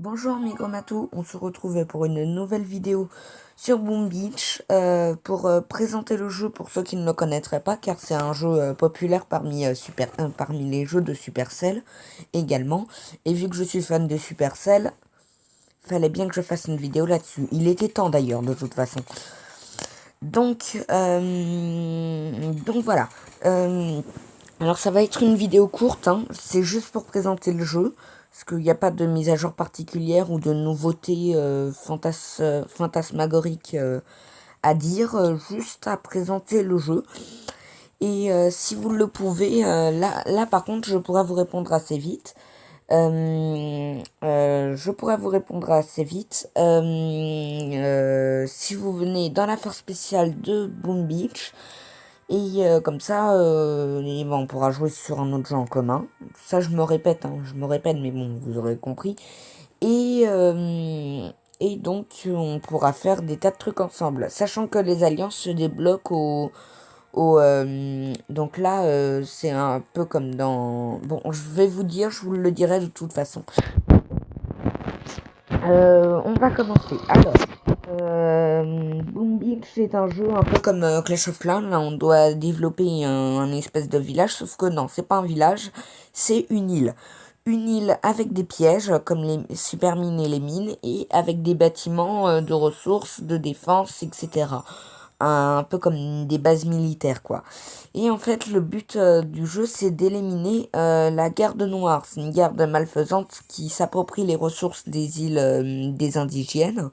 Bonjour Migomato, on se retrouve pour une nouvelle vidéo sur Boom Beach pour présenter le jeu pour ceux qui ne le connaîtraient pas car c'est un jeu populaire parmi les jeux de Supercell également. Et vu que je suis fan de Supercell, fallait bien que je fasse une vidéo là-dessus. Il était temps d'ailleurs de toute façon. Donc voilà. Euh, alors ça va être une vidéo courte, hein. C'est juste pour présenter le jeu, parce qu'il n'y a pas de mise à jour particulière ou de nouveautés fantasmagoriques à dire, juste à présenter le jeu. Et si vous le pouvez, là par contre je pourrais vous répondre assez vite. Je pourrais vous répondre assez vite. Si vous venez dans l'affaire spéciale de Boom Beach, et comme ça, on pourra jouer sur un autre jeu en commun. Ça, je me répète, hein, mais bon, vous aurez compris. Et, euh, et donc, on pourra faire des tas de trucs ensemble. Sachant que les alliances se débloquent donc là, c'est un peu comme dans... Bon, je vais vous dire, je vous le dirai de toute façon. On va commencer. Alors, Boom Beach est un jeu un peu comme Clash of Clans. Là, on doit développer un espèce de village, sauf que non, c'est pas un village, c'est une île. Une île avec des pièges, comme les super mines et les mines, et avec des bâtiments de ressources, de défense, etc. Un peu comme des bases militaires, quoi. Et en fait, le but du jeu, c'est d'éliminer la garde noire. C'est une garde malfaisante qui s'approprie les ressources des îles des indigènes,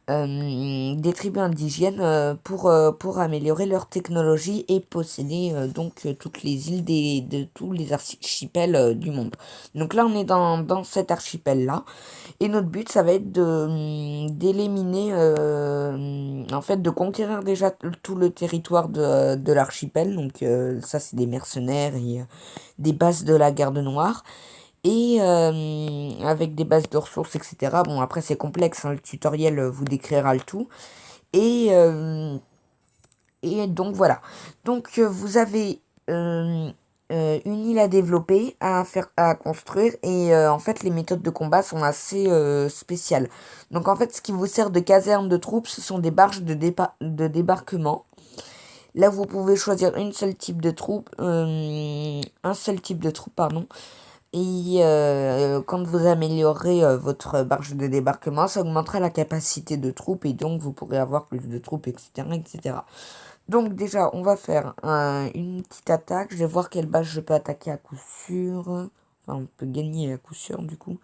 des tribus indigènes, pour améliorer leur technologie et posséder toutes les îles de tous les archipels du monde. Donc là, on est dans cet archipel-là. Et notre but, ça va être d'éliminer, en fait, de conquérir déjà tout le territoire de l'archipel. Donc ça, c'est des mercenaires et des bases de la garde noire. Et avec des bases de ressources, etc. Bon, après, c'est complexe, hein, le tutoriel vous décrira le tout. Et, euh, et donc, voilà. Donc, vous avez une île à développer, à construire. Et en fait, les méthodes de combat sont assez spéciales. Donc, en fait, ce qui vous sert de caserne de troupes, ce sont des barges de débarquement. Là, vous pouvez choisir un seul type de troupe, pardon. Et quand vous améliorerez votre barge de débarquement, ça augmentera la capacité de troupes et donc vous pourrez avoir plus de troupes, etc., etc. Donc déjà, on va faire une petite attaque. Je vais voir quelle base je peux attaquer à coup sûr. Enfin, on peut gagner à coup sûr du coup.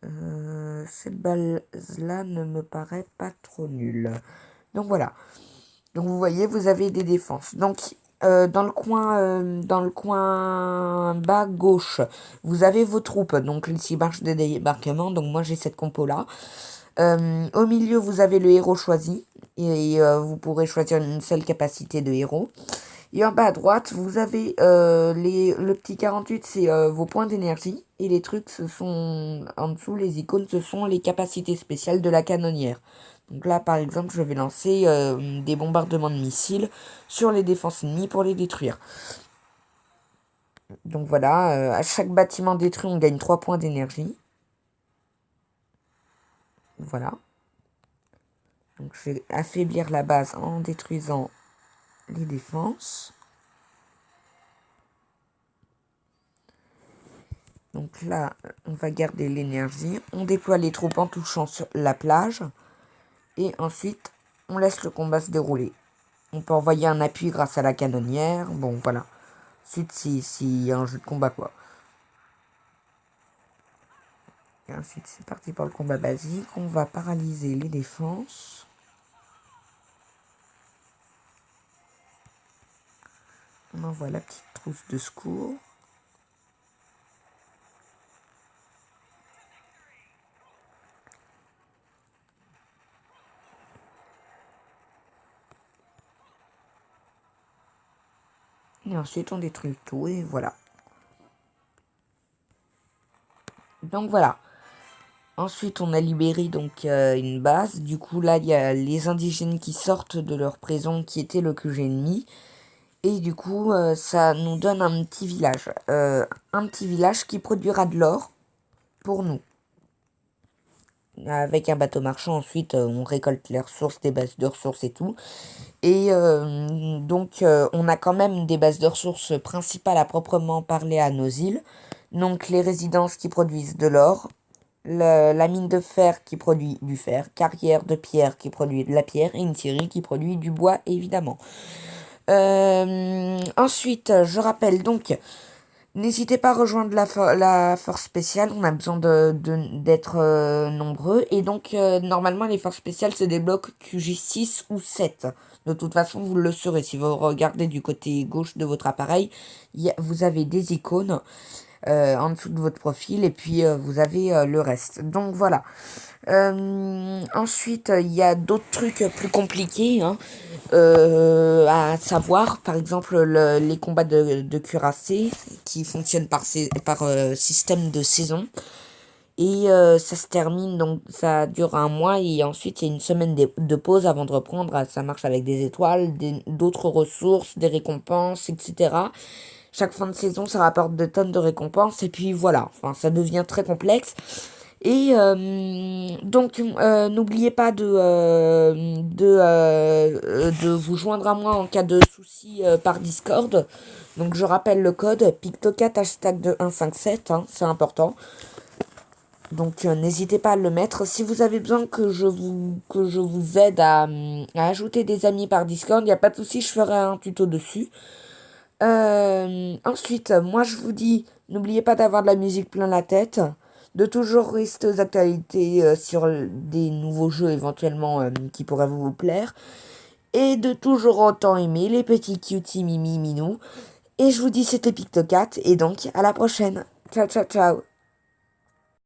Cette base-là ne me paraît pas trop nulle. Donc voilà. Donc vous voyez, vous avez des défenses. Donc dans le coin bas gauche, vous avez vos troupes. Donc ici marche de débarquement. Donc moi j'ai cette compo là. Au milieu, vous avez le héros choisi. Et vous pourrez choisir une seule capacité de héros. Et en bas à droite, vous avez le petit 48, c'est vos points d'énergie. Et les trucs, ce sont en dessous, les icônes, ce sont les capacités spéciales de la canonnière. Donc là, par exemple, je vais lancer des bombardements de missiles sur les défenses ennemies pour les détruire. Donc voilà, à chaque bâtiment détruit, on gagne 3 points d'énergie. Voilà. Donc je vais affaiblir la base en détruisant les défenses. Donc là, on va garder l'énergie. On déploie les troupes en touchant sur la plage. Et ensuite, on laisse le combat se dérouler. On peut envoyer un appui grâce à la canonnière. Bon, voilà. Ensuite, c'est un jeu de combat, quoi. Et ensuite, c'est parti pour le combat basique. On va paralyser les défenses. On envoie la petite trousse de secours. Et ensuite, on détruit le tout et voilà. Donc voilà. Ensuite, on a libéré donc une base. Du coup, là, il y a les indigènes qui sortent de leur prison qui était le QG ennemi. Et du coup, ça nous donne un petit village. Un petit village qui produira de l'or pour nous. avec un bateau marchand. Ensuite, on récolte les ressources, des bases de ressources et tout. Et donc, on a quand même des bases de ressources principales à proprement parler à nos îles. Donc, les résidences qui produisent de l'or, la mine de fer qui produit du fer, carrière de pierre qui produit de la pierre, et une scierie qui produit du bois, évidemment. Ensuite, je rappelle donc, n'hésitez pas à rejoindre la force spéciale, on a besoin d'être nombreux. Et donc, normalement, les forces spéciales se débloquent QG6 ou 7. De toute façon, vous le saurez. Si vous regardez du côté gauche de votre appareil, vous avez des icônes en dessous de votre profil. Et puis, vous avez le reste. Donc, voilà. Ensuite, il y a d'autres trucs plus compliqués hein, à savoir. Par exemple, les combats de cuirassés qui fonctionnent par système de saison. Et ça se termine, donc ça dure un mois et ensuite il y a une semaine de pause avant de reprendre. Ça marche avec des étoiles, d'autres ressources, des récompenses, etc. Chaque fin de saison, ça rapporte de tonnes de récompenses et puis voilà, enfin ça devient très complexe. Et donc, n'oubliez pas de vous joindre à moi en cas de souci par Discord. Donc, je rappelle le code Pictocat #2157, hein, c'est important. Donc, n'hésitez pas à le mettre. Si vous avez besoin que je vous aide à ajouter des amis par Discord, il n'y a pas de souci, je ferai un tuto dessus. Ensuite, moi je vous dis, n'oubliez pas d'avoir de la musique plein la tête, de toujours rester aux actualités sur des nouveaux jeux éventuellement qui pourraient vous plaire, et de toujours autant aimer les petits cuties mimi minou. Et je vous dis c'était Pictocat, et donc à la prochaine. Ciao ciao ciao.